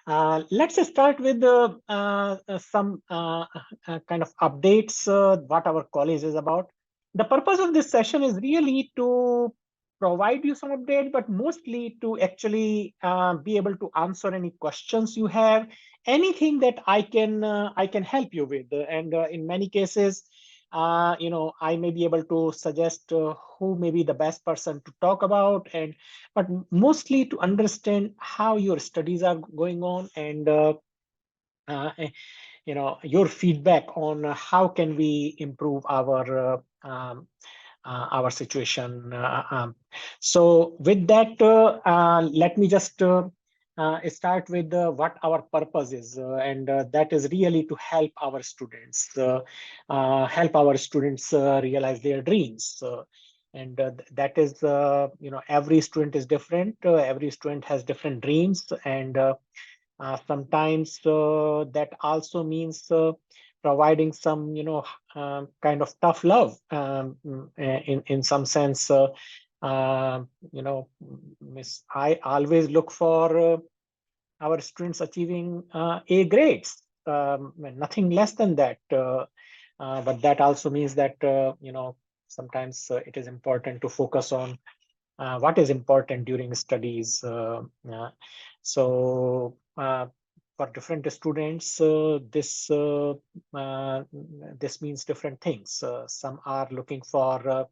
Let's start with some kind of updates, what our college is about. The purpose of this session is really to provide you some update, but mostly to actually be able to answer any questions you have, anything that I can help you with. And in many cases, I may be able to suggest who may be the best person to talk about, and but mostly to understand how your studies are going on, and uh, eh, your feedback on how can we improve our situation. So with that, let me just start with what our purpose is, and that is really to help our students realize their dreams. And that is, every student is different. Every student has different dreams, and sometimes that also means providing some, kind of tough love, in some sense. I always look for our students achieving A grades, nothing less than that. But that also means that, sometimes it is important to focus on what is important during studies. So for different students, this means different things. Some are looking for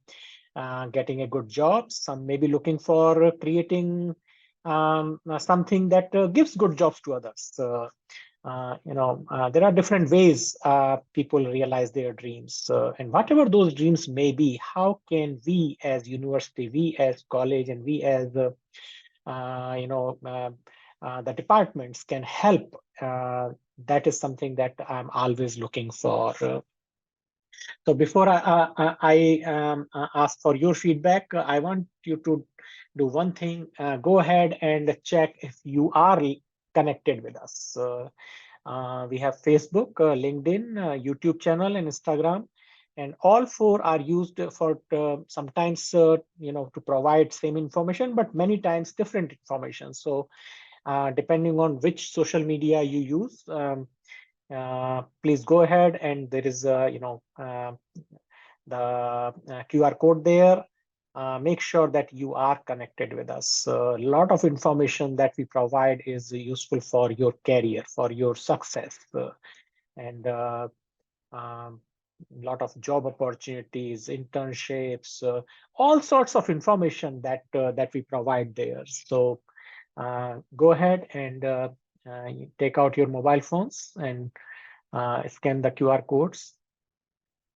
getting a good job. Some may be looking for creating something that gives good jobs to others. There are different ways people realize their dreams, and whatever those dreams may be, how can we as university, we as college, and we as the departments can help. That is something that I'm always looking for. So before I ask for your feedback, I want you to do one thing. Go ahead and check if you are connected with us. We have Facebook, LinkedIn, YouTube channel, and Instagram, and all four are used for sometimes to provide same information, but many times different information. So depending on which social media you use, please go ahead, and there is the QR code there. Make sure that you are connected with us. A lot of information that we provide is useful for your career, for your success, and lot of job opportunities, internships, all sorts of information that we provide there. So go ahead and you take out your mobile phones and scan the QR codes,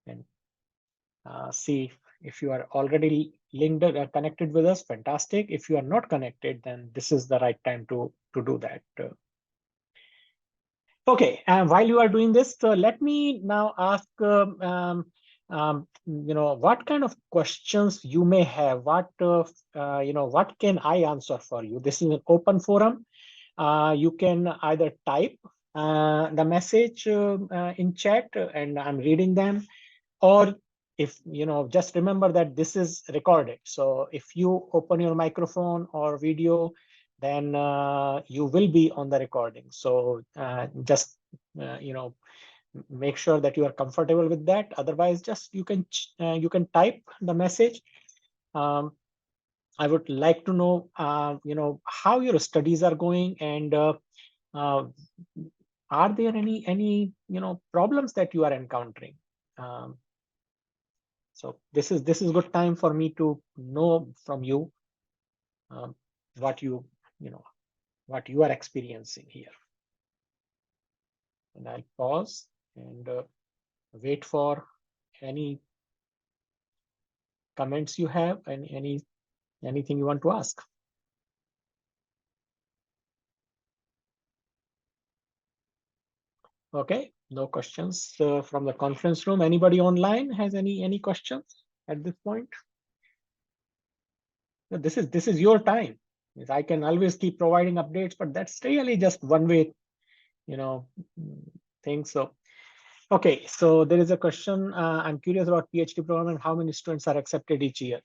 and see if you are already linked, connected with us. Fantastic. If you are not connected, then this is the right time to do that. Okay, while you are doing this, let me now ask, what kind of questions you may have. What can I answer for you? This is an open forum. You can either type the message in chat, and I'm reading them, or if just remember that this is recorded. So if you open your microphone or video, then you will be on the recording. So just make sure that you are comfortable with that. Otherwise, just you can type the message. I would like to know how your studies are going, and are there any problems that you are encountering. So this is good time for me to know from you what what you are experiencing here. And I'll pause and wait for any comments you have, and anything you want to ask. Okay, no questions from the conference room. Anybody online has any questions at this point? This is your time. I can always keep providing updates, but that's really just one way, thing. So, okay, so there is a question. I'm curious about PhD program and how many students are accepted each year.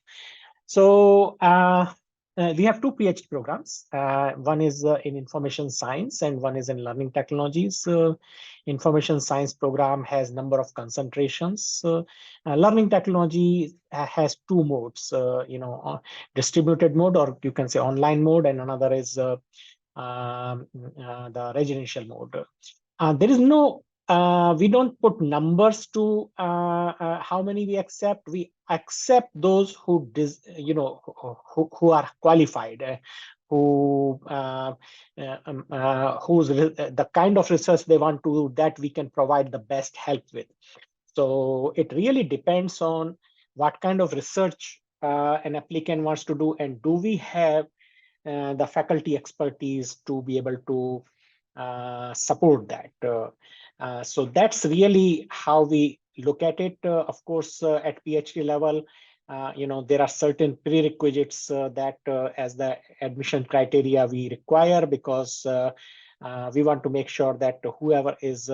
So We have two PhD programs. One is in information science and one is in learning technologies. Information science program has number of concentrations. Learning technology has two modes, distributed mode, or you can say online mode, and another is the residential mode. There is no, we don't put numbers to how many we accept. We accept those who, who are qualified, whose the kind of research they want to do that we can provide the best help with. So it really depends on what kind of research an applicant wants to do, and do we have the faculty expertise to be able to support that. So that's really how we look at it. Of course, at PhD level, there are certain prerequisites that as the admission criteria we require, because we want to make sure that whoever is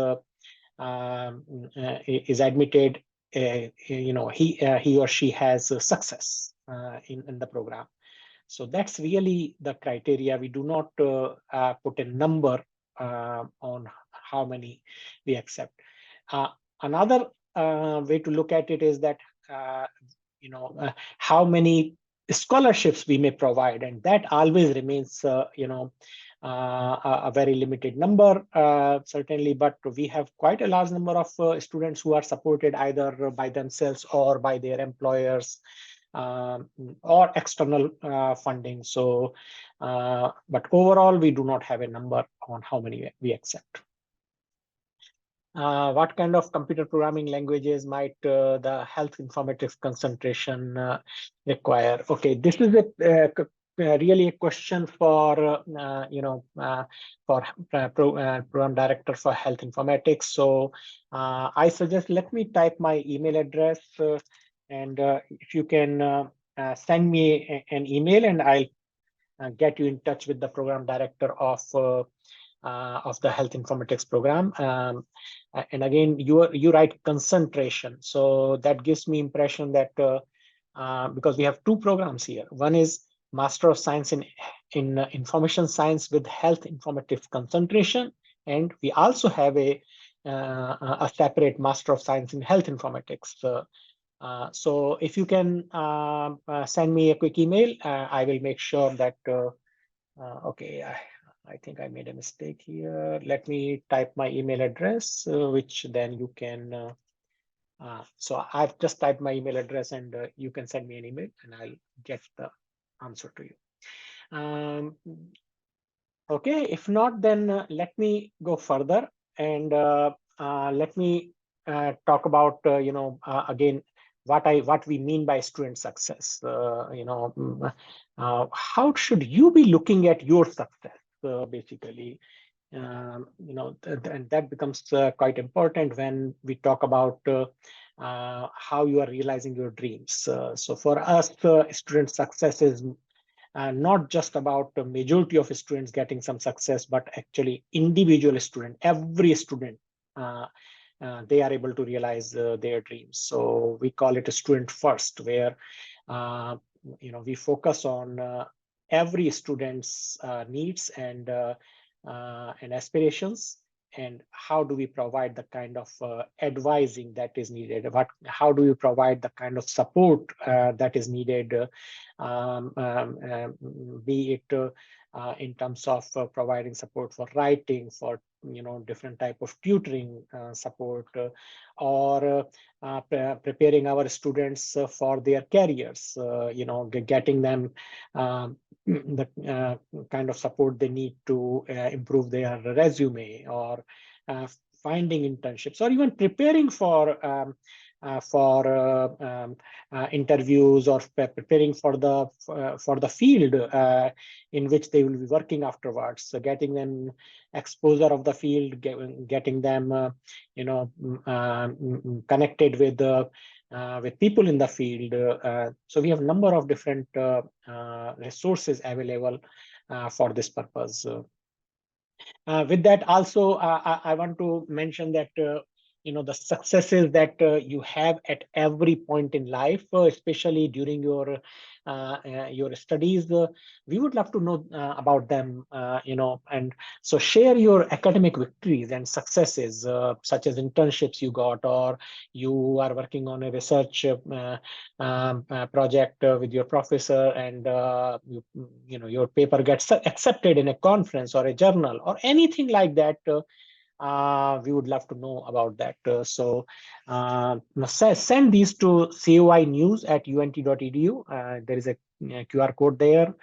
admitted, he or she has success in the program. So that's really the criteria. We do not put a number on how many we accept. Another way to look at it is that, how many scholarships we may provide, and that always remains, a very limited number, certainly, but we have quite a large number of students who are supported either by themselves or by their employers, or external funding. So, but overall, we do not have a number on how many we accept. What kind of computer programming languages might the health informatics concentration require? Okay, this is really a question for program director for health informatics. So I suggest, let me type my email address, and if you can send me an email, and I'll get you in touch with the program director of the health informatics program. And again, you write concentration, so that gives me impression that because we have two programs here. One is Master of Science in Information Science with health informatics concentration, and we also have a separate Master of Science in Health Informatics. So if you can send me a quick email, I will make sure that, okay, I think I made a mistake here. Let me type my email address, which then you can, so I've just typed my email address, and you can send me an email and I'll get the answer to you. Okay, if not, then let me go further, and let me talk about, again, what we mean by student success. How should you be looking at your success, basically? And that becomes quite important when we talk about how you are realizing your dreams. So for us, student success is not just about the majority of students getting some success, but actually individual student, every student, they are able to realize their dreams. So we call it a student first, where we focus on every student's needs and aspirations, and how do we provide the kind of advising that is needed? How do we provide the kind of support that is needed? Be it in terms of providing support for writing, for different type of tutoring support, or preparing our students for their careers. Getting them the kind of support they need to improve their resume, or finding internships, or even preparing for interviews, or preparing for the field in which they will be working afterwards. So getting them exposure of the field, getting them connected with people in the field. So we have a number of different resources available for this purpose. With that, also, I want to mention that the successes that you have at every point in life, especially during your studies. We would love to know about them, and so share your academic victories and successes, such as internships you got, or you are working on a research project with your professor, and your paper gets accepted in a conference or a journal or anything like that. We would love to know about that. Send these to coi@unt.edu. There is a QR code there,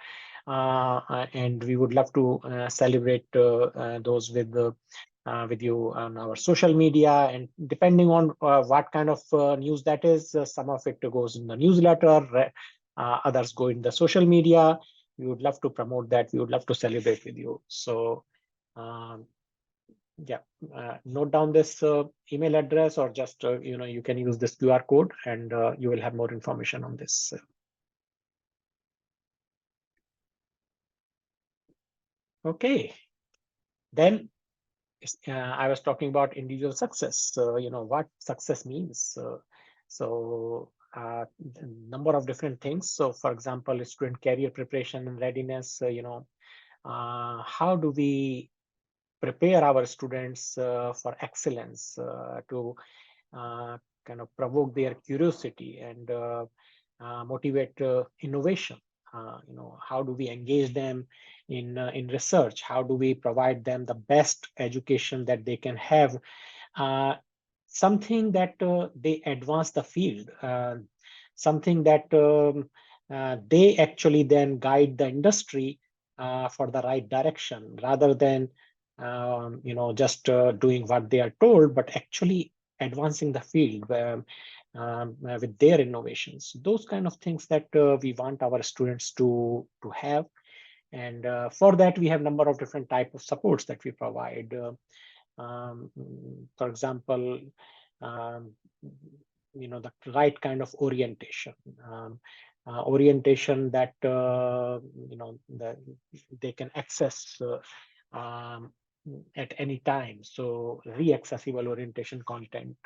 and we would love to celebrate those with you on our social media. And depending on what kind of news that is, some of it goes in the newsletter, others go in the social media. We would love to promote that. We would love to celebrate with you. So yeah, note down this email address, or just you can use this QR code, and you will have more information on this. Okay, then I was talking about individual success. What success means. So number of different things. So for example, student career preparation and readiness. How do we prepare our students for excellence, to kind of provoke their curiosity and motivate innovation? How do we engage them in research? How do we provide them the best education that they can have? Something that they advance the field, something that they actually then guide the industry for the right direction, rather than just doing what they are told, but actually advancing the field with their innovations. Those kind of things that we want our students to have. And for that, we have number of different type of supports that we provide. Um, for example, um, the right kind of orientation, orientation that that they can access at any time. So re-accessible orientation content.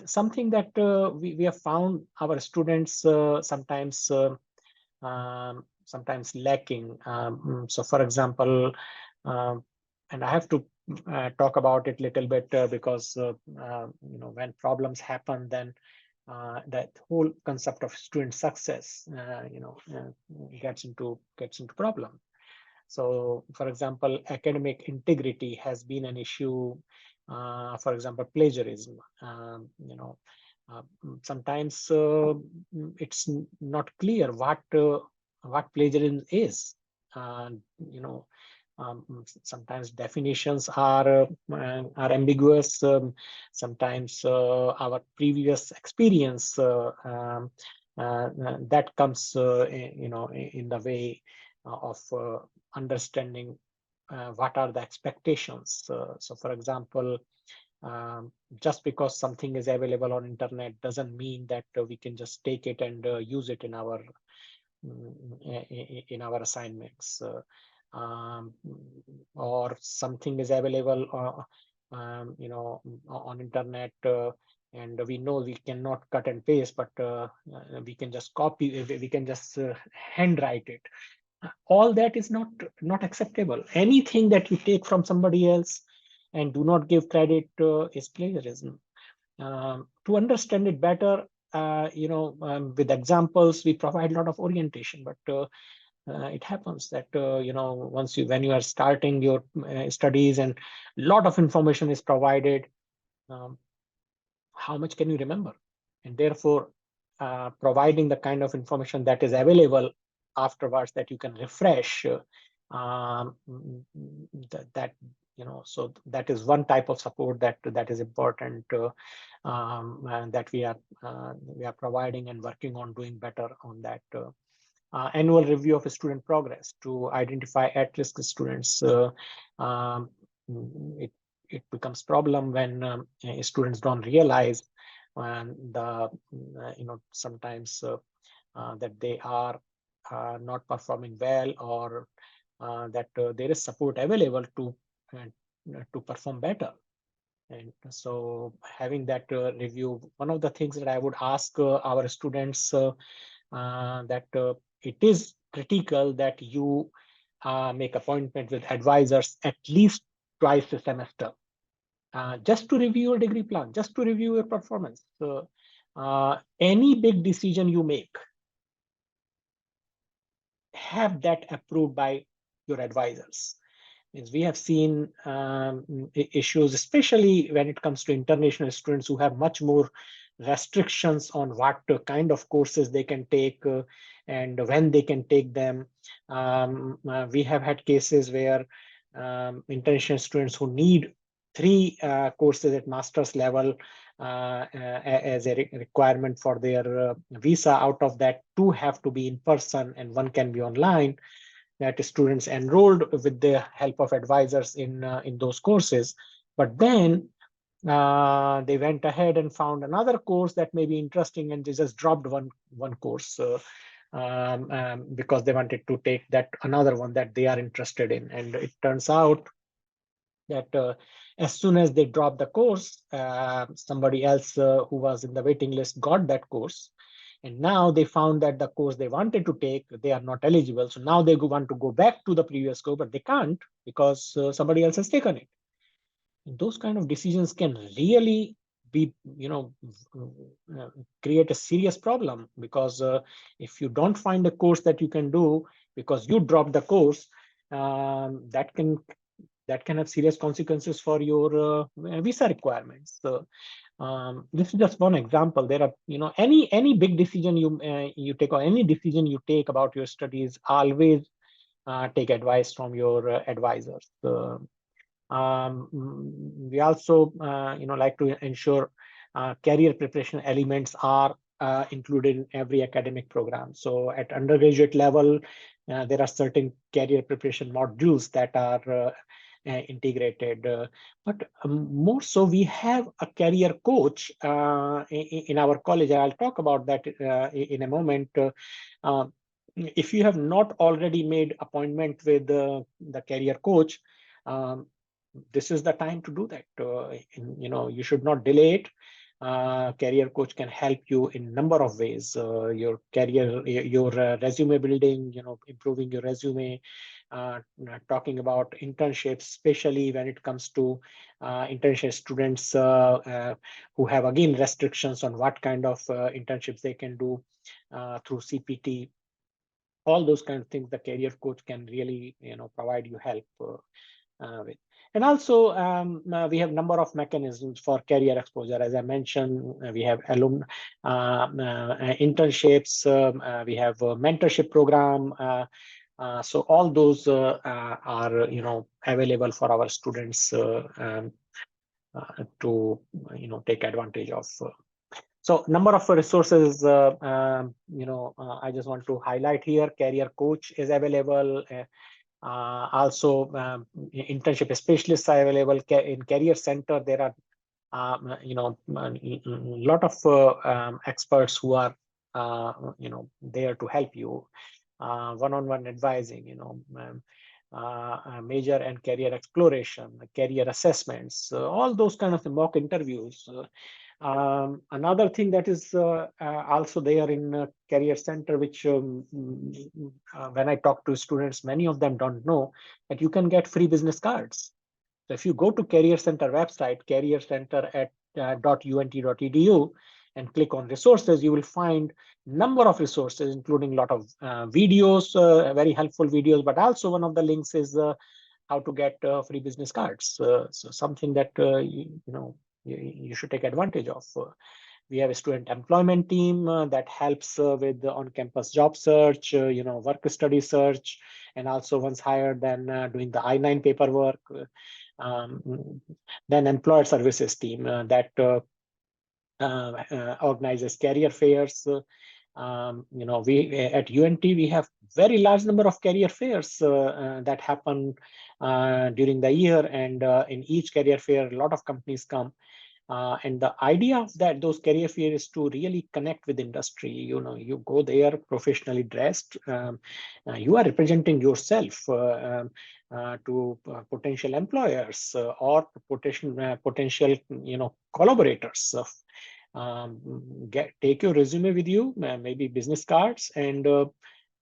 Something that we have found our students sometimes lacking. So for example, and I have to talk about it a little bit, because when problems happen, then that whole concept of student success gets into problem. So for example, academic integrity has been an issue. For example, plagiarism. Sometimes it's not clear what plagiarism is. You know, Sometimes definitions are ambiguous. Sometimes our previous experience that comes in the way of understanding what are the expectations. So for example, just because something is available on internet doesn't mean that we can just take it and use it in our assignments. Or something is available on internet, and we know we cannot cut and paste, but we can just copy, we can just handwrite it. All that is not acceptable. Anything that you take from somebody else and do not give credit is plagiarism. To understand it better, with examples, we provide a lot of orientation, but it happens that when you are starting your studies and a lot of information is provided, um, how much can you remember? And therefore, providing the kind of information that is available afterwards that you can refresh, so that is one type of support that is important, and that we are providing and working on doing better on that. Annual review of student progress to identify at-risk students. It it becomes problem when students don't realize sometimes that they are not performing well, or that there is support available to perform better. And so having that review, one of the things that I would ask our students that it is critical that you make appointment with advisors at least twice a semester, just to review your degree plan, just to review your performance. So, any big decision you make, have that approved by your advisors. Means we have seen issues, especially when it comes to international students who have much more restrictions on what kind of courses they can take and when they can take them. We have had cases where international students who need 3 courses at master's level as a requirement for their visa. Out of that, 2 have to be in person and 1 can be online. That students enrolled with the help of advisors in those courses, but then they went ahead and found another course that may be interesting, and they just dropped one course because they wanted to take that another one that they are interested in. And it turns out that as soon as they dropped the course, somebody else who was in the waiting list got that course. And now they found that the course they wanted to take, they are not eligible. So now they want to go back to the previous course, but they can't because somebody else has taken it. And those kind of decisions can really be, create a serious problem, because if you don't find a course that you can do because you dropped the course, that can have serious consequences for your visa requirements. So this is just one example. There are, any big decision you take, or any decision you take about your studies, always take advice from your advisors. We also, like to ensure career preparation elements are included in every academic program. So at undergraduate level, there are certain career preparation modules that are integrated. But more so, we have a career coach in our college. I'll talk about that in a moment. If you have not already made appointment with the career coach, this is the time to do that. You should not delay it. Career coach can help you in number of ways. Your career, your resume building, improving your resume, talking about internships, especially when it comes to internship students who have, again, restrictions on what kind of internships they can do through CPT. All those kind of things the career coach can really, provide you help with. And also, we have number of mechanisms for career exposure. As I mentioned, we have alumni internships, we have a mentorship program. So all those are, available for our students to, take advantage of. So number of resources, I just want to highlight here. Career coach is available. Also, internship specialists are available in career center. There are, a lot of experts who are, there to help you. One-on-one advising, major and career exploration, career assessments, all those kind of mock interviews. Another thing that is also there in Career Center, which when I talk to students, many of them don't know that you can get free business cards. So if you go to Career Center website, careercenter.unt.edu, and click on resources, you will find number of resources, including a lot of videos, very helpful videos, but also one of the links is how to get free business cards. So something that you should take advantage of. We have a student employment team that helps with the on-campus job search, work study search, and also once hired, then doing the I-9 paperwork. Then employer services team that organizes career fairs. We at UNT we have very large number of career fairs that happen during the year, and in each career fair, a lot of companies come. And the idea of those career fairs is to really connect with industry. You go there professionally dressed. You are representing yourself to potential employers or potential collaborators. Take your resume with you, maybe business cards, and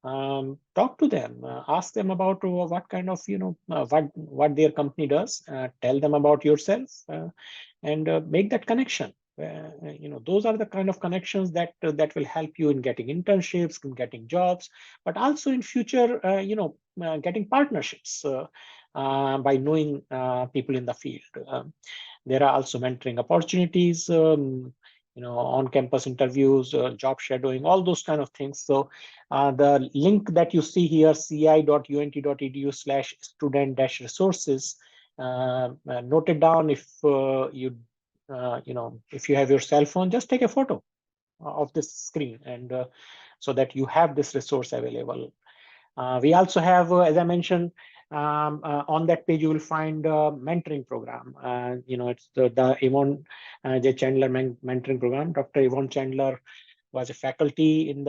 talk to them, ask them about what kind of what their company does, tell them about yourself, and make that connection. Those are the kind of connections that will help you in getting internships, in getting jobs, but also in future getting partnerships by knowing people in the field. There are also mentoring opportunities, on-campus interviews, job shadowing, all those kind of things. So the link that you see here, ci.unt.edu/student-resources, note it down. If if you have your cell phone, just take a photo of this screen, and so that you have this resource available. We also have, as I mentioned, on that page you will find a mentoring program. It's the Yvonne J. Chandler mentoring program. Dr. Yvonne Chandler was a faculty in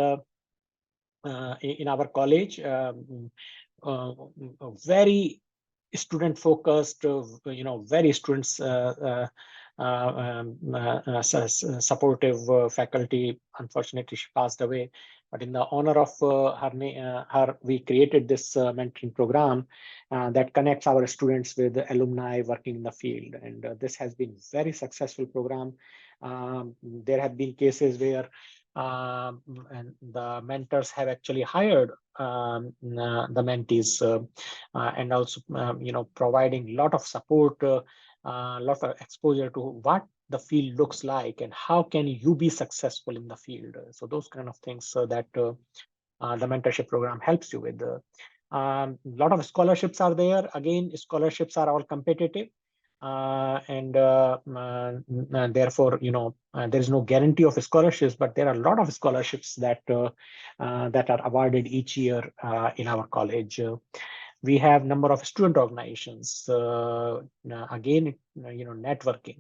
our college. Very student focused, very students supportive faculty. Unfortunately, she passed away. But in the honor of her, we created this mentoring program that connects our students with alumni working in the field. And this has been very successful program. There have been cases where and the mentors have actually hired the mentees, and also providing a lot of support, a lot of exposure to what the field looks like and how can you be successful in the field. So those kind of things that the mentorship program helps you with. A lot of scholarships are there. Again, scholarships are all competitive. And therefore, there is no guarantee of scholarships, but there are a lot of scholarships that are awarded each year in our college. We have number of student organizations. Again, networking,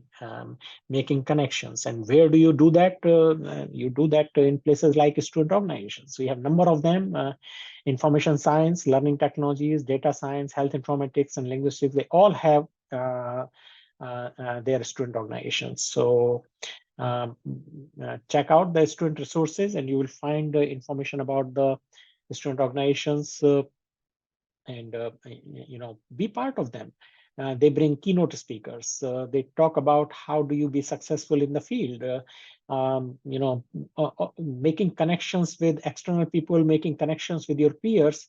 making connections. And where do you do that? You do that in places like student organizations. We have number of them: information science, learning technologies, data science, health informatics, and linguistics. They all have their student organizations. So check out the student resources, and you will find information about the student organizations. And be part of them. They bring keynote speakers. They talk about how do you be successful in the field. Making connections with external people, making connections with your peers.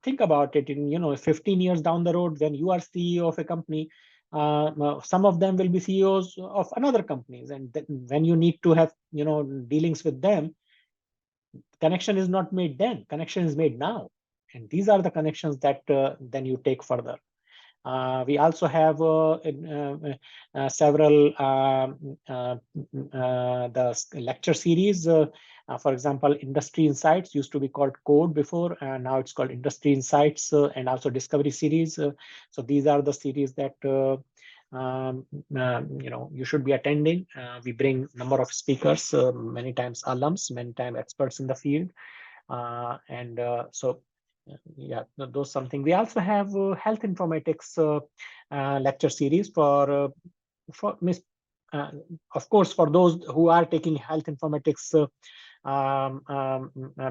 Think about it. In 15 years down the road, when you are CEO of a company, some of them will be CEOs of another companies, and when you need to have dealings with them, connection is not made then. Connection is made now. And these are the connections that then you take further. We also have several the lecture series. For example, Industry Insights used to be called Code before, and now it's called Industry Insights, and also Discovery Series. So these are the series that you should be attending. We bring number of speakers, many times alums, many times experts in the field, and so. Yeah, those something. We also have health informatics lecture series for of course, for those who are taking health informatics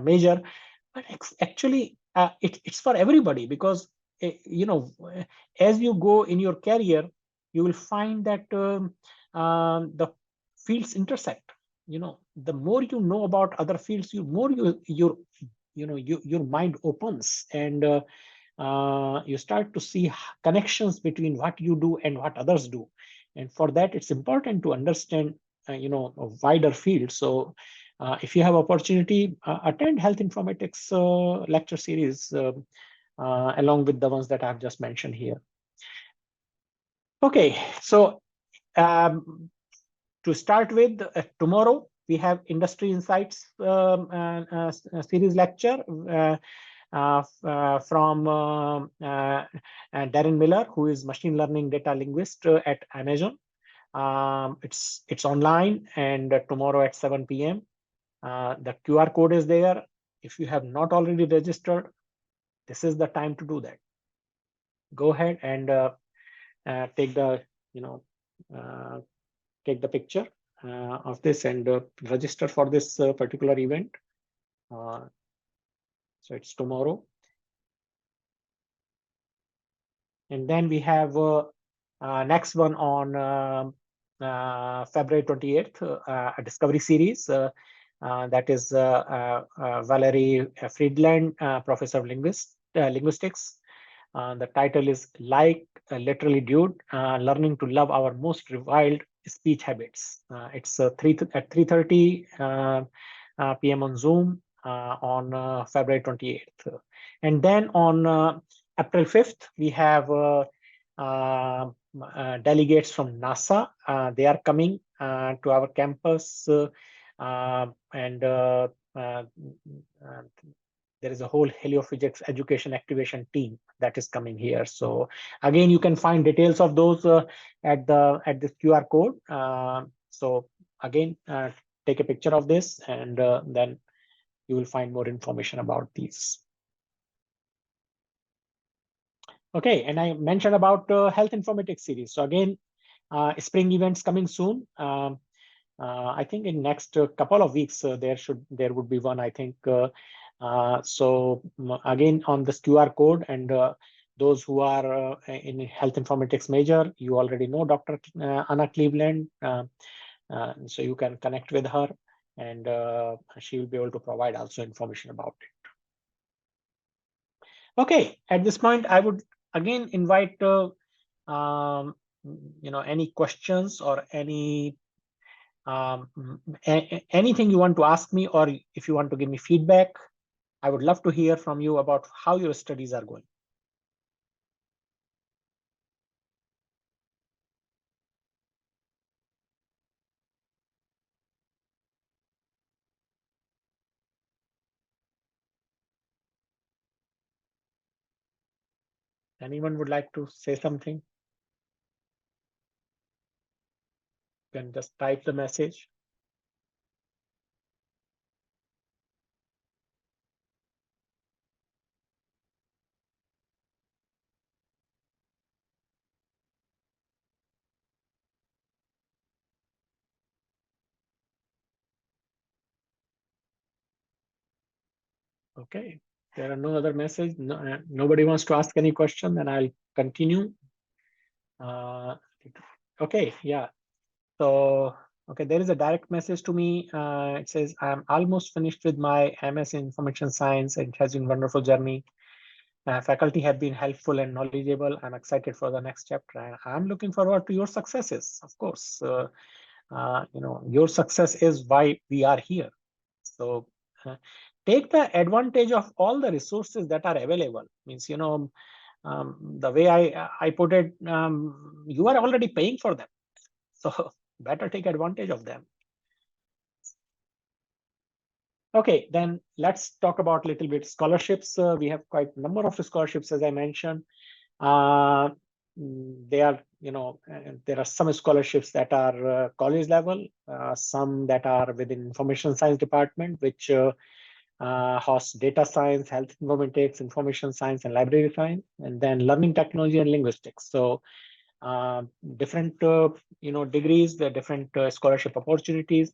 major, but actually it's for everybody, because as you go in your career, you will find that the fields intersect. The more you know about other fields, your mind opens, and you start to see connections between what you do and what others do. And for that, it's important to understand a wider field. So if you have opportunity, attend health informatics lecture series along with the ones that I've just mentioned here. Okay, so to start with, tomorrow we have Industry Insights series lecture from Darren Miller, who is machine learning data linguist at Amazon. It's online, and tomorrow at 7 p.m. The QR code is there. If you have not already registered, this is the time to do that. Go ahead and take the uh, take the picture of this and register for this particular event. So it's tomorrow. And then we have next one on February 28th, a discovery series. That is Valerie Friedland, professor of linguistics. The title is Like Literally Dude, Learning to Love Our Most Reviled Speech Habits. It's at 3:30 p.m. on Zoom on February 28th. And then on April 5th, we have delegates from NASA. They are coming to our campus, and there is a whole heliophysics education activation team that is coming here. So again, you can find details of those at this QR code. So again, take a picture of this, and then you will find more information about these. Okay, and I mentioned about health informatics series. So again, spring events coming soon. I think in next couple of weeks there would be one. I think so. Again, on this QR code, and those who are in health informatics major, you already know Dr. Anna Cleveland, so you can connect with her, and she will be able to provide also information about it. Okay, at this point, I would again invite any questions or any anything you want to ask me, or if you want to give me feedback. I would love to hear from you about how your studies are going. Anyone would like to say something? You can just type the message. Okay, there are no other message. No, nobody wants to ask any question, then I'll continue. Okay, yeah. So, okay, there is a direct message to me. It says, I'm almost finished with my MS in Information Science. It has been a wonderful journey. Faculty have been helpful and knowledgeable. I'm excited for the next chapter. And I'm looking forward to your successes, of course. Your success is why we are here. So take the advantage of all the resources that are available. Means, the way I put it, you are already paying for them. So better take advantage of them. Okay, then let's talk about a little bit scholarships. We have quite a number of scholarships, as I mentioned. There are some scholarships that are college level, some that are within information science department, which hosts data science, health informatics, information science, and library science, and then learning technology and linguistics. So different degrees, the different scholarship opportunities.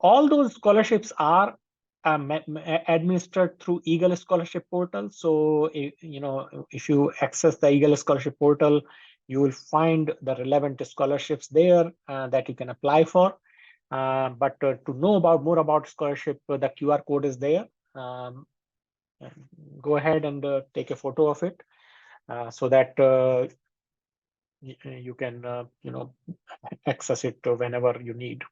All those scholarships are administered through Eagle Scholarship Portal. So if you access the Eagle Scholarship Portal, you will find the relevant scholarships there that you can apply for. But to know more about scholarship, the QR code is there. Go ahead and take a photo of it so that you can access it whenever you need.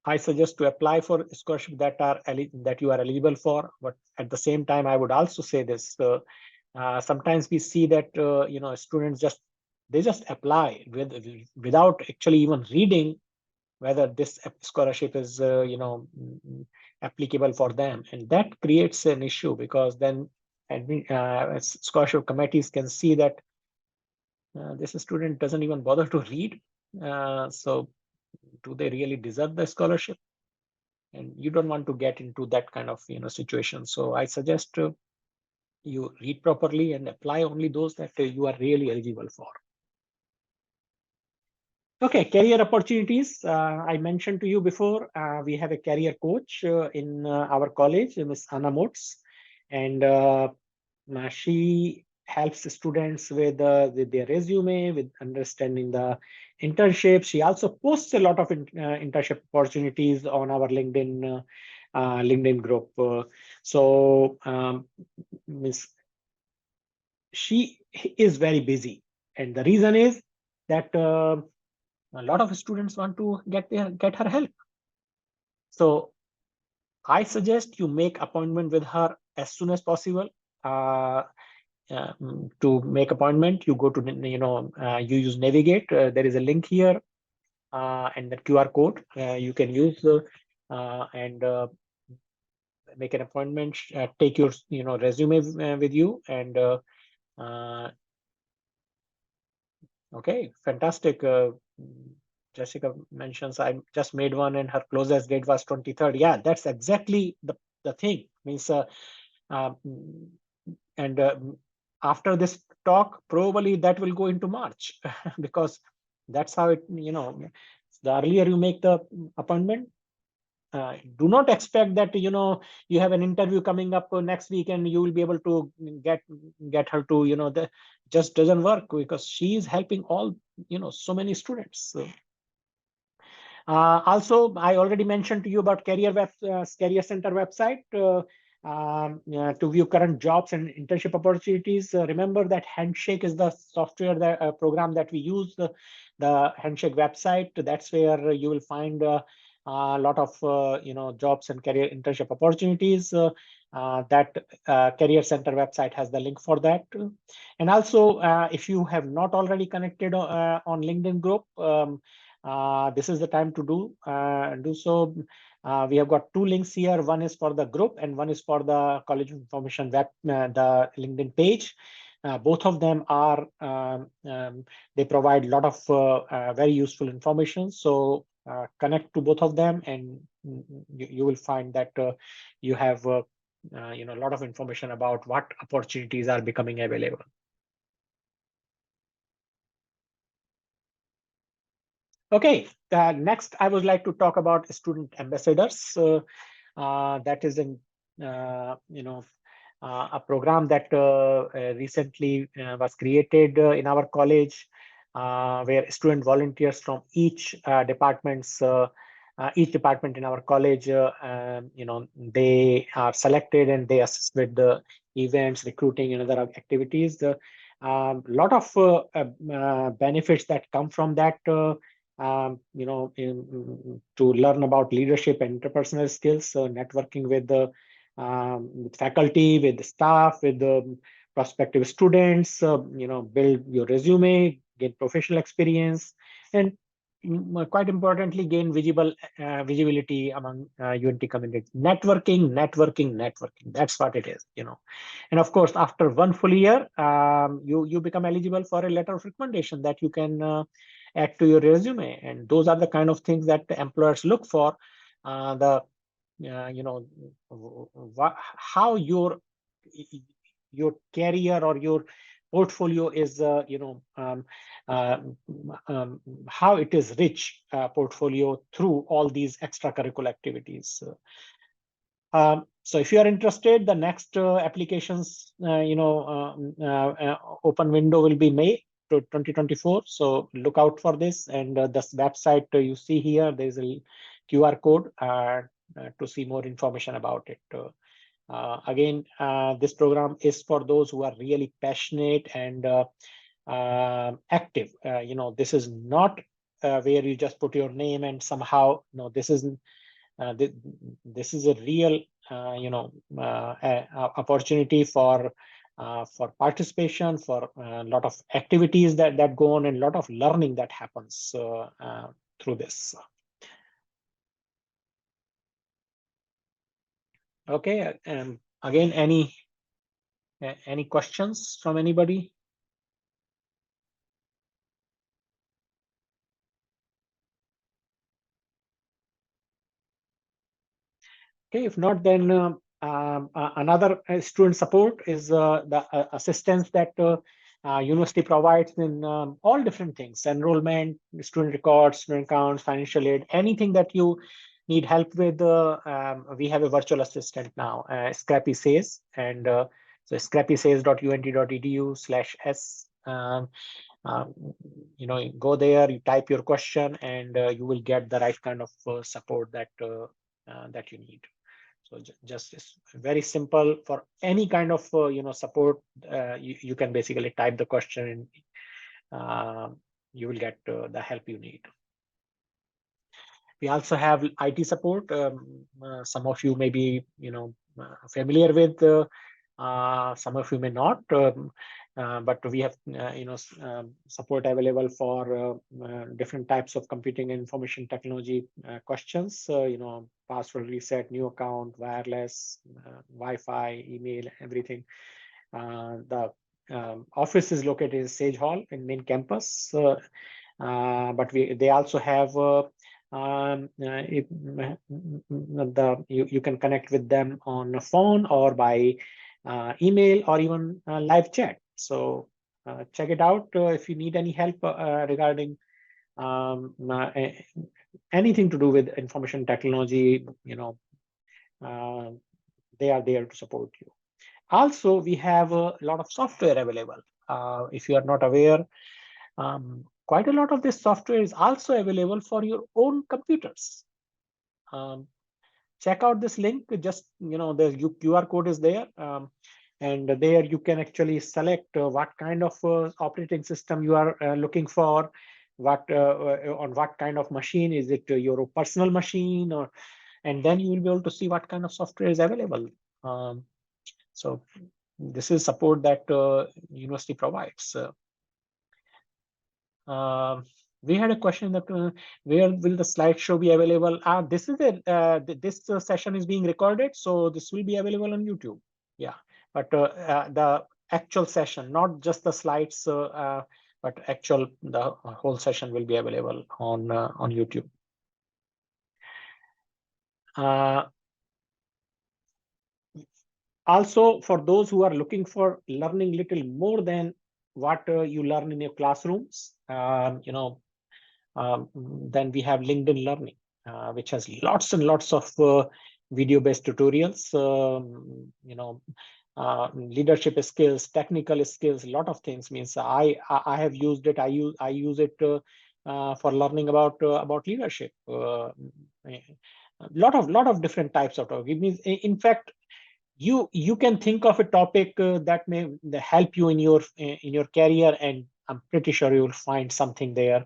I suggest to apply for scholarship that you are eligible for, but at the same time, I would also say this: sometimes we see that students just apply without actually even reading whether this scholarship is applicable for them, and that creates an issue, because then scholarship committees can see that this student doesn't even bother to read. So do they really deserve the scholarship? And you don't want to get into that kind of situation. So I suggest you read properly and apply only those that you are really eligible for. Okay, career opportunities. I mentioned to you before, we have a career coach in our college, Miss Anna Motz, and she helps students with their resume, with understanding the internship. She also posts a lot of internship opportunities on our LinkedIn group. So Miss she is very busy, and the reason is that a lot of students want to get her help. So I suggest you make appointment with her as soon as possible. uh, to make appointment, you go to you use Navigate. There is a link here, and the QR code you can use, and make an appointment. Take your resume with you, and uh, okay, fantastic. Jessica mentions I just made one and her closest date was 23rd. Yeah, that's exactly the thing. Means uh, and after this talk, probably that will go into March because that's how the earlier you make the appointment, do not expect that you have an interview coming up next week and you will be able to get her to the just doesn't work because she is helping all so many students. So, also, I already mentioned to you about Career Center website to view current jobs and internship opportunities. Remember that Handshake is the software program that we use. The Handshake website. That's where you will find a lot of jobs and career internship opportunities. That Career Center website has the link for that. And also, if you have not already connected on LinkedIn group. This is the time to do so. We have got two links here. One is for the group and one is for the College of Information web, the LinkedIn page. Both of them are they provide a lot of very useful information. So connect to both of them, and you will find that you have a lot of information about what opportunities are becoming available. Okay, next I would like to talk about student ambassadors. That is a program that recently was created in our college, where student volunteers from each department in our college, they are selected and they assist with the events, recruiting, and other activities. Lot of benefits that come from that. To learn about leadership and interpersonal skills, networking with faculty, with the staff, with the prospective students, build your resume, get professional experience, and quite importantly, gain visibility among UNT community. Networking. That's what it is. And of course, after one full year, you become eligible for a letter of recommendation that you can add to your resume. And those are the kind of things that the employers look for. The how your career or your portfolio is uh, how it is rich portfolio through all these extracurricular activities. So if you are interested, the next applications open window will be May 2024. So look out for this, and this website you see here, there is a QR code to see more information about it. Again, this program is for those who are really passionate and active. This is not where you just put your name and somehow, no, this isn't. This is a real, opportunity for participation, for a lot of activities that go on, and a lot of learning that happens through this. Okay, again, any questions from anybody? Okay, if not, then another student support is the assistance that university provides in all different things: enrollment, student records, student accounts, financial aid, anything that you need help with. We have a virtual assistant now, Scrappy Says, and so scrappysays.unt.edu/s. Go there, you type your question, and you will get the right kind of support that that you need. So just it's very simple for any kind of support. You can basically type the question, and you will get the help you need. We also have IT support. Some of you may be familiar with. Some of you may not. But we have support available for different types of computing and information technology questions. Password reset, new account, wireless, Wi-Fi, email, everything. The office is located in Sage Hall in main campus, but they also have you can connect with them on a phone or by email or even live chat. So check it out if you need any help regarding anything to do with information technology. They are there to support you. Also, we have a lot of software available. If you are not aware, quite a lot of this software is also available for your own computers. Check out this link. Just the QR code is there, and there you can actually select what kind of operating system you are looking for. On what kind of machine is it? Your personal machine, and then you will be able to see what kind of software is available. So this is support that university provides. We had a question that where will the slideshow be available? This is this session is being recorded, so this will be available on YouTube. Yeah, but the actual session, not just the slides, but the whole session will be available on YouTube. Also, for those who are looking for learning little more than what you learn in your classrooms, then we have LinkedIn Learning, which has lots and lots of video-based tutorials. Leadership skills, technical skills, a lot of things. Means I have used it. I use it for learning about leadership. A lot of different types of topics. It means, in fact, you can think of a topic that may help you in your career, and I'm pretty sure you will find something there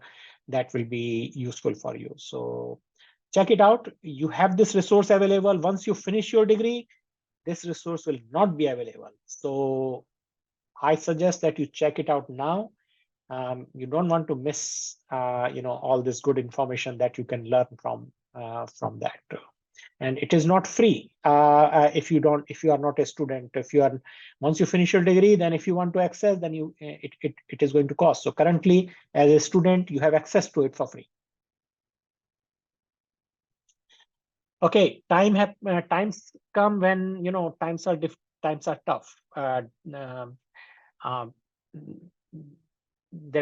that will be useful for you. So check it out. You have this resource available. Once you finish your degree, this resource will not be available. So I suggest that you check it out now. You don't want to miss all this good information that you can learn from that. And it is not free if you are not a student. Once you finish your degree, then if you want to access, then it is going to cost. So currently, as a student, you have access to it for free. Okay, times come when times are tough. There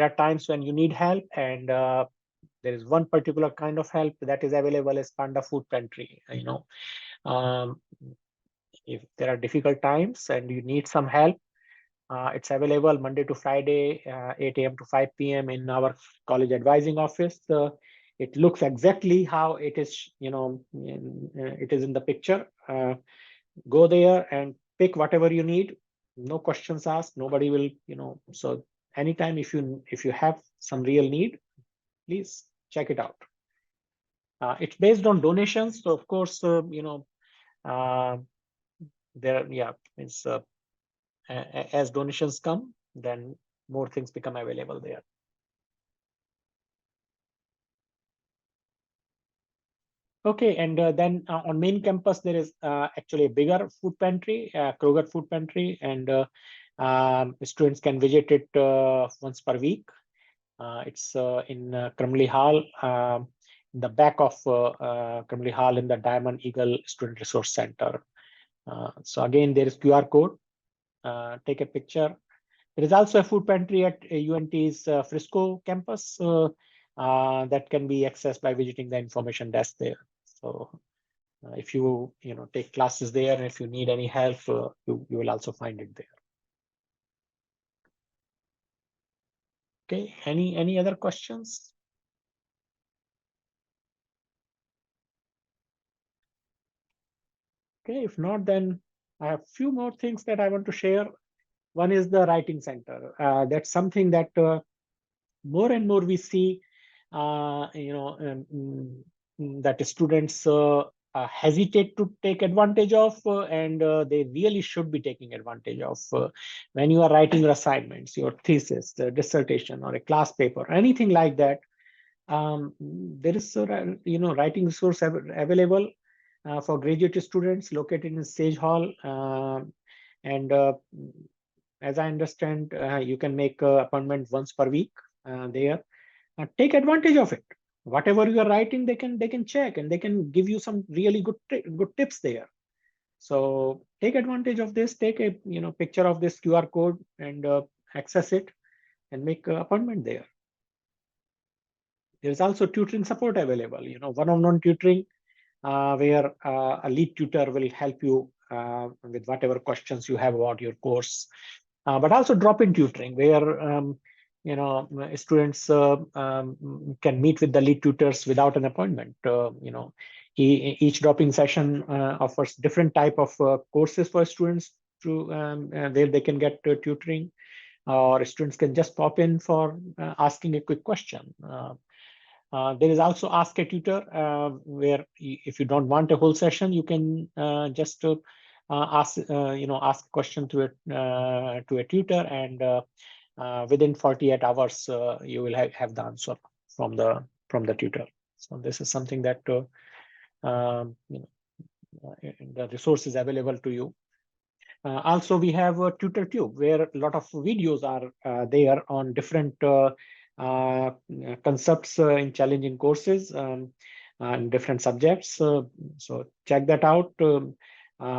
are times when you need help, and there is one particular kind of help that is available as Panda Food Pantry. If there are difficult times and you need some help, it's available Monday to Friday, 8 a.m. to 5 p.m. in our college advising office. It looks exactly how it is, it is in the picture. Go there and pick whatever you need. No questions asked. Nobody will, so anytime if you have some real need, please check it out. It's based on donations. So of course, it's as donations come, then more things become available there. Okay, and then on main campus there is actually a bigger food pantry, Kroger food pantry, and students can visit it once per week. It's in Crumley Hall. the back of Community Hall in the Diamond Eagle Student Resource Center. So again, there is QR code. Take a picture. There is also a food pantry at UNT's Frisco campus that can be accessed by visiting the information desk there. So if you take classes there, and if you need any help, you will also find it there. Okay, any other questions? Okay, if not, then I have a few more things that I want to share. One is the writing center. That's something that more and more we see, that students hesitate to take advantage of, and they really should be taking advantage of. When you are writing your assignments, your thesis, the dissertation, or a class paper, anything like that, there is writing resource available for graduate students located in Sage Hall, and as I understand, you can make an appointment once per week there. Take advantage of it. Whatever you are writing, they can check, and they can give you some really good tips there. So take advantage of this. Take a picture of this QR code and access it, and make an appointment there. There is also tutoring support available. One-on-one tutoring, where a lead tutor will help you with whatever questions you have about your course. But also drop-in tutoring, where students can meet with the lead tutors without an appointment. Each drop-in session offers different type of courses for students to where they can get tutoring, or students can just pop in for asking a quick question. There is also Ask a Tutor, where if you don't want a whole session, you can just ask a question to a tutor, and within 48 hours you will have the answer from the tutor. So this is something that the resource is available to you. Also, we have a TutorTube, where a lot of videos are there on different concepts in challenging courses and different subjects. So check that out.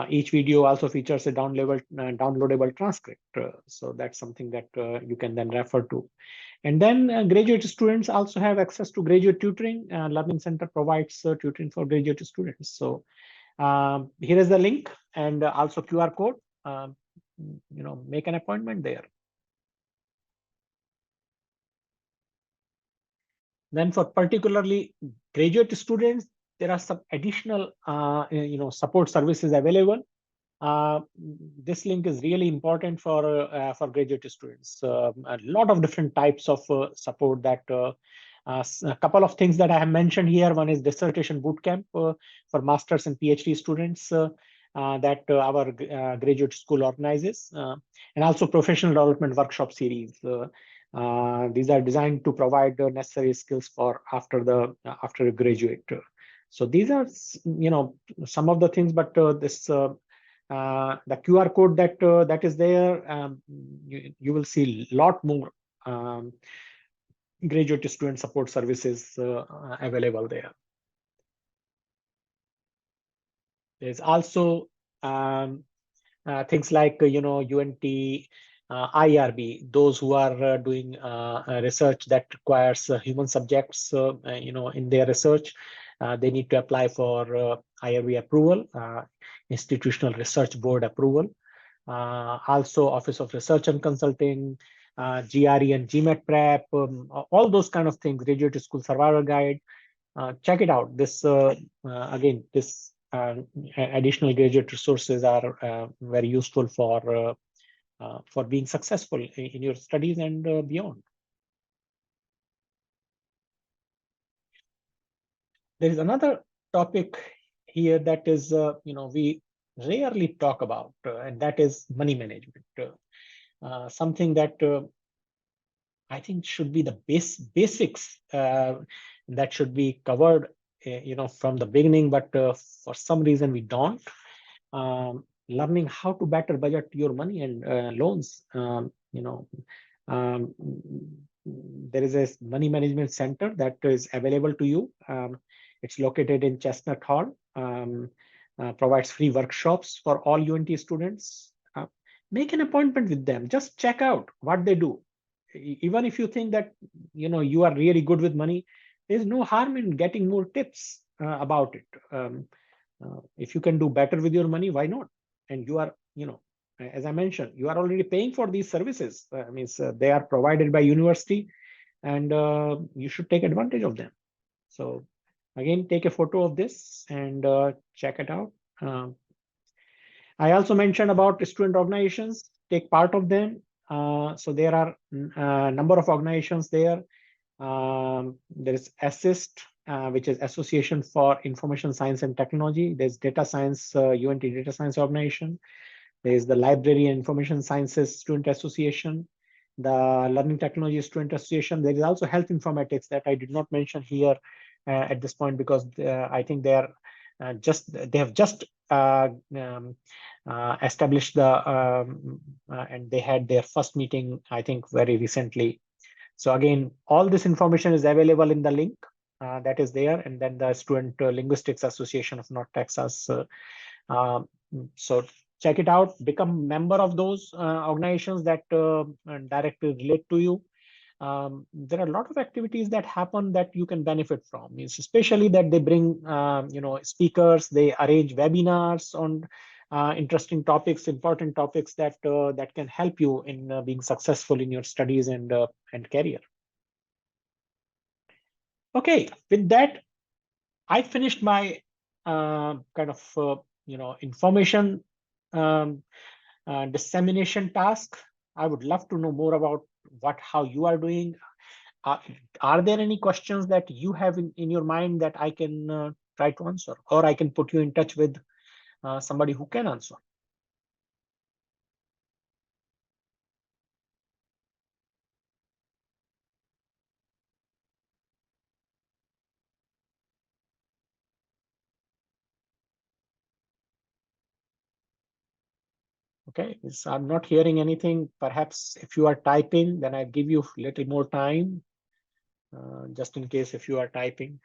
Each video also features a downloadable transcript. So that's something that you can then refer to. And then graduate students also have access to graduate tutoring. Learning Center provides tutoring for graduate students. So here is the link, and also QR code. Make an appointment there. Then for particularly graduate students, there are some additional support services available. This link is really important for graduate students. A lot of different types of support that a couple of things that I have mentioned here. One is dissertation bootcamp for masters and PhD students that our graduate school organizes, and also professional development workshop series. These are designed to provide the necessary skills for after a graduate. So these are some of the things, but this the QR code that is there, you will see a lot more graduate student support services available there. There's also things like UNT, IRB, those who are doing research that requires human subjects in their research. They need to apply for IRB approval, Institutional Research Board approval. Also Office of Research and Consulting, GRE and GMAT prep, all those kind of things, Graduate School Survival Guide. Check it out. This again, this additional graduate resources are very useful for being successful in your studies and beyond. There is another topic here that is we rarely talk about, and that is money management. Something that I think should be the basics that should be covered, from the beginning. But for some reason we don't. Learning how to better budget your money and loans. Um, there is a money management center that is available to you. It's located in Chestnut Hall. Provides free workshops for all UNT students. Make an appointment with them. Just check out what they do. Even if you think that you are really good with money, there's no harm in getting more tips about it. If you can do better with your money, why not? And you are, as I mentioned, you are already paying for these services. Means they are provided by university, and you should take advantage of them. So again, take a photo of this and check it out. I also mentioned about student organizations. Take part of them. So there are a number of organizations there. There is ASSIST, which is Association for Information Science and Technology. There's Data Science, UNT Data Science Organization. There is the Library and Information Sciences Student Association, the Learning Technology Student Association. There is also Health Informatics that I did not mention here at this point because I think they have just established and they had their first meeting, I think, very recently. So again, all this information is available in the link that is there, and then the Student Linguistics Association of North Texas. So check it out, become member of those organizations that directly relate to you. There are a lot of activities that happen that you can benefit from, especially that they bring speakers, they arrange webinars on interesting topics, important topics that that can help you in being successful in your studies and career. Okay, with that, I finished my kind of information dissemination task. I would love to know more about how you are doing. Are there any questions that you have in your mind that I can try to answer, or I can put you in touch with somebody who can answer? Okay, so I'm not hearing anything. Perhaps if you are typing, then I give you a little more time, just in case if you are typing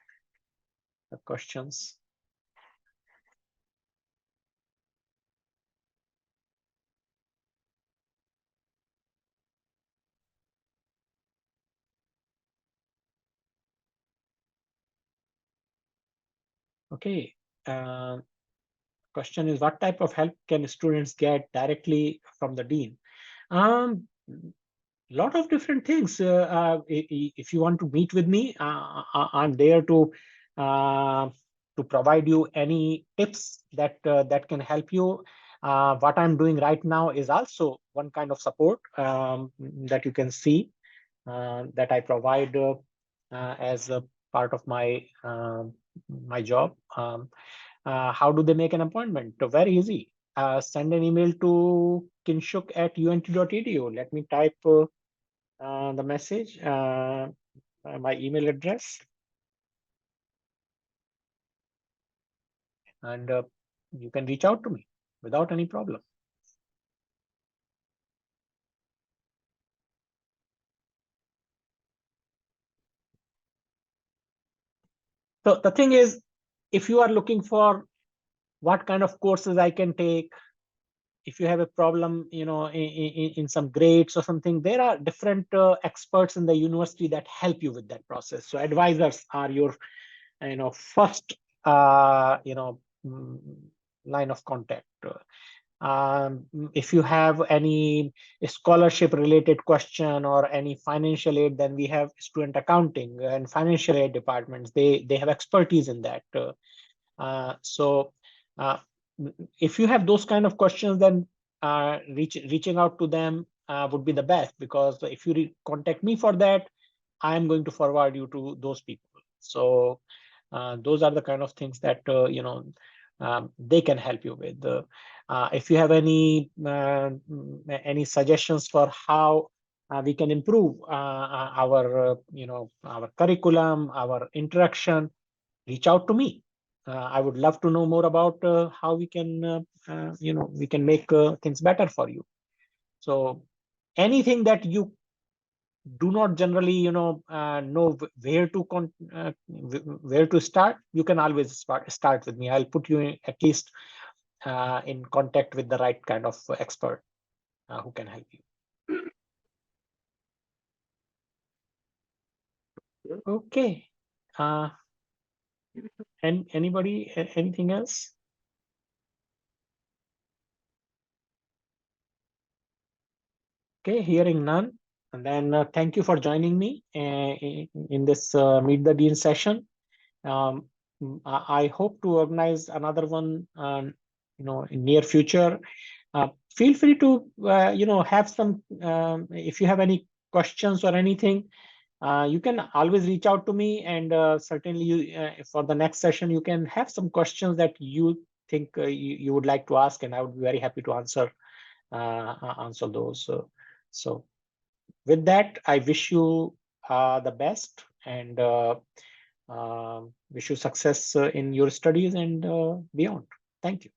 the questions. Okay. Question is, what type of help can students get directly from the dean? Lot of different things. If you want to meet with me, I'm there to provide you any tips that can help you. What I'm doing right now is also one kind of support that you can see that I provide as a part of my job. How do they make an appointment? Very easy. Send an email to kinshuk@unt.edu. Let me type the message, my email address, and you can reach out to me without any problem. So the thing is, if you are looking for what kind of courses I can take, if you have a problem, in some grades or something, there are different experts in the university that help you with that process. So advisors are your, first, line of contact. If you have any scholarship related question or any financial aid, then we have student accounting and financial aid departments. They have expertise in that. So if you have those kind of questions, then reaching out to them would be the best, because if you contact me for that, I am going to forward you to those people. So those are the kind of things that they can help you with. If you have any suggestions for how we can improve our our curriculum, our interaction, reach out to me. I would love to know more about how we can we can make things better for you. So anything that do not generally, know where to start, you can always start with me. I'll put you at least in contact with the right kind of expert who can help you. Okay. And anybody, anything else? Okay, hearing none. And then thank you for joining me in this Meet the Dean session. I hope to organize another one, in near future. Feel free to, have some, if you have any questions or anything, you can always reach out to me, and certainly for the next session, you can have some questions that you think you would like to ask, and I would be very happy to answer those. So with that, I wish you the best, and wish you success in your studies and beyond. Thank you.